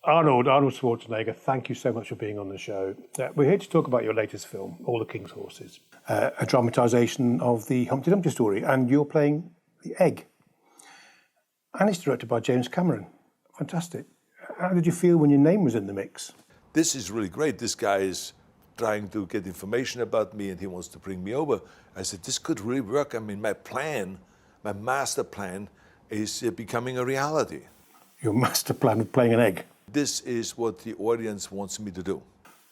Arnold Schwarzenegger, thank you so much for being on the show. We're here to talk about your latest film, All the King's Horses, a dramatisation of the Humpty Dumpty story, and you're playing the egg. And it's directed by James Cameron. Fantastic. How did you feel when your name was in the mix? This is really great. This guy is trying to get information about me and he wants to bring me over. I said, this could really work. I mean, my master plan is becoming a reality. Your master plan of playing an egg? This is what the audience wants me to do.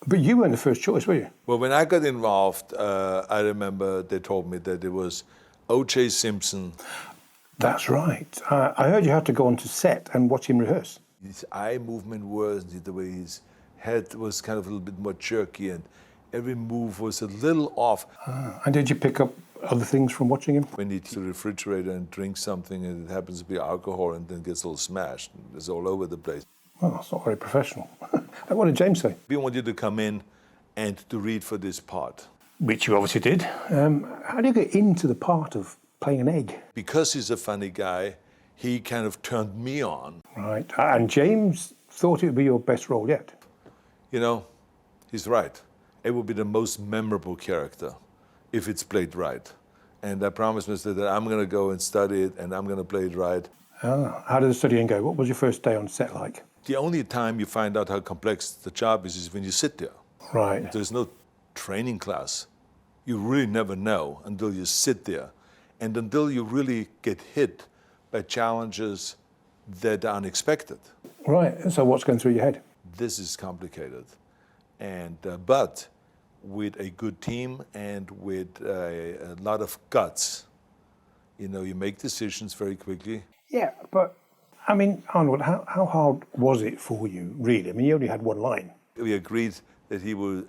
But you weren't the first choice, were you? Well, when I got involved, I remember they told me that it was O.J. Simpson. That's right. I heard you had to go onto set and watch him rehearse. His eye movement was, the way his head was kind of a little bit more jerky and every move was a little off. And did you pick up other things from watching him? When you to the refrigerator and drink something and it happens to be alcohol and then gets a little smashed, and it's all over the place. Well, that's not very professional. What did James say? We want you to come in and to read for this part. Which you obviously did. How do you get into the part of playing an egg? Because he's a funny guy, he kind of turned me on. Right. And James thought it would be your best role yet. You know, he's right. It will be the most memorable character if it's played right. And I promised Mr. that I'm going to go and study it and I'm going to play it right. How did the studying go? What was your first day on set like? The only time you find out how complex the job is when you sit there. Right. There's no training class. You really never know until you sit there and until you really get hit by challenges that are unexpected. Right. So what's going through your head? This is complicated. And but with a good team and with a lot of guts, you know, you make decisions very quickly. Yeah, but I mean, Arnold, how hard was it for you, really? I mean, you only had one line. We agreed that he would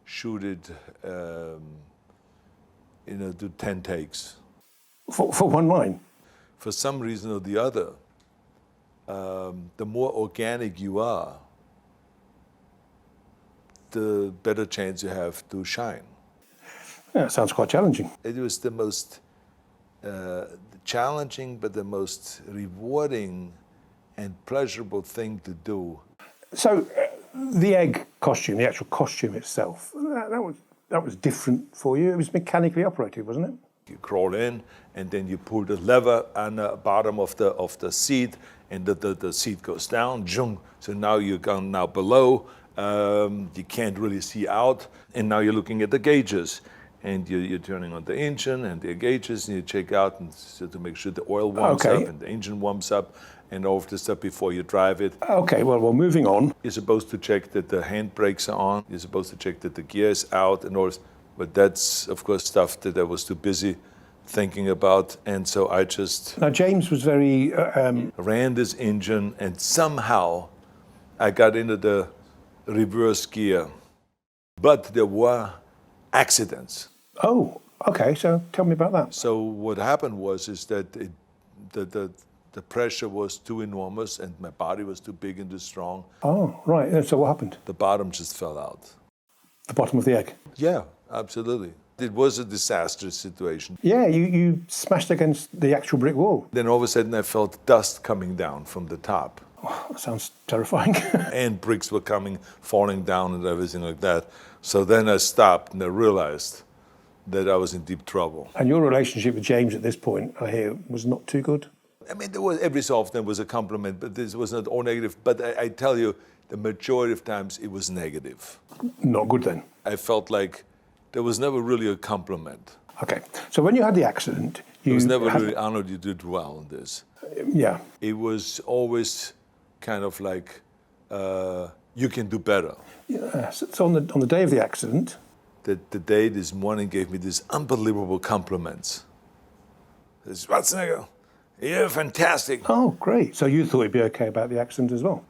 shoot it, do 10 takes. For one line? For some reason or the other, the more organic you are, the better chance you have to shine. Yeah, it sounds quite challenging. It was the most challenging, but the most rewarding and pleasurable thing to do. So, the egg costume, the actual costume itself, that was different for you. It was mechanically operated, wasn't it? You crawl in, and then you pull the lever on the bottom of the seat, and the seat goes down. So now you're gone now below. You can't really see out, and now you're looking at the gauges. And you're turning on the engine and the gauges, and you check out and so to make sure the oil warms up and the engine warms up and all of this stuff before you drive it. Okay, well, moving on. You're supposed to check that the handbrakes are on. You're supposed to check that the gear is out and all this. But that's, of course, stuff that I was too busy thinking about. And so I just... Now, James was very... ran this engine, and somehow I got into the reverse gear. But there were accidents. Oh, okay. So tell me about that. So what happened was that the pressure was too enormous and my body was too big and too strong. Oh, right. And so what happened? The bottom just fell out. The bottom of the egg? Yeah, absolutely. It was a disastrous situation. Yeah, you smashed against the actual brick wall. Then all of a sudden I felt dust coming down from the top. Oh, that sounds terrifying. And bricks were falling down and everything like that. So then I stopped and I realized that I was in deep trouble. And your relationship with James at this point, I hear, was not too good? I mean, there was every so often was a compliment, but this was not all negative. But I tell you, the majority of times it was negative. Not good then? I felt like there was never really a compliment. Okay, so when you had the accident, It was never really, Arnold, you did well in this. Yeah. It was always kind of like, you can do better. Yeah. So on the day of the accident... The day this morning gave me these unbelievable compliments. Schwarzenegger, you're fantastic. Oh, great. So you thought it'd be okay about the accident as well?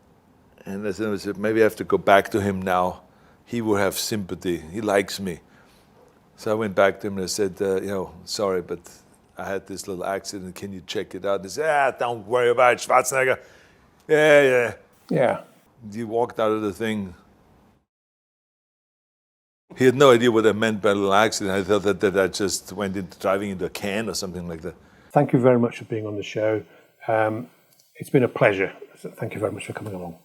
And I said, maybe I have to go back to him now. He will have sympathy. He likes me. So I went back to him and I said, sorry, but I had this little accident. Can you check it out? He said, don't worry about it, Schwarzenegger. Yeah. Yeah. He walked out of the thing. He had no idea what I meant by a little accident. I thought that I just went into driving into a can or something like that. Thank you very much for being on the show. It's been a pleasure. So thank you very much for coming along.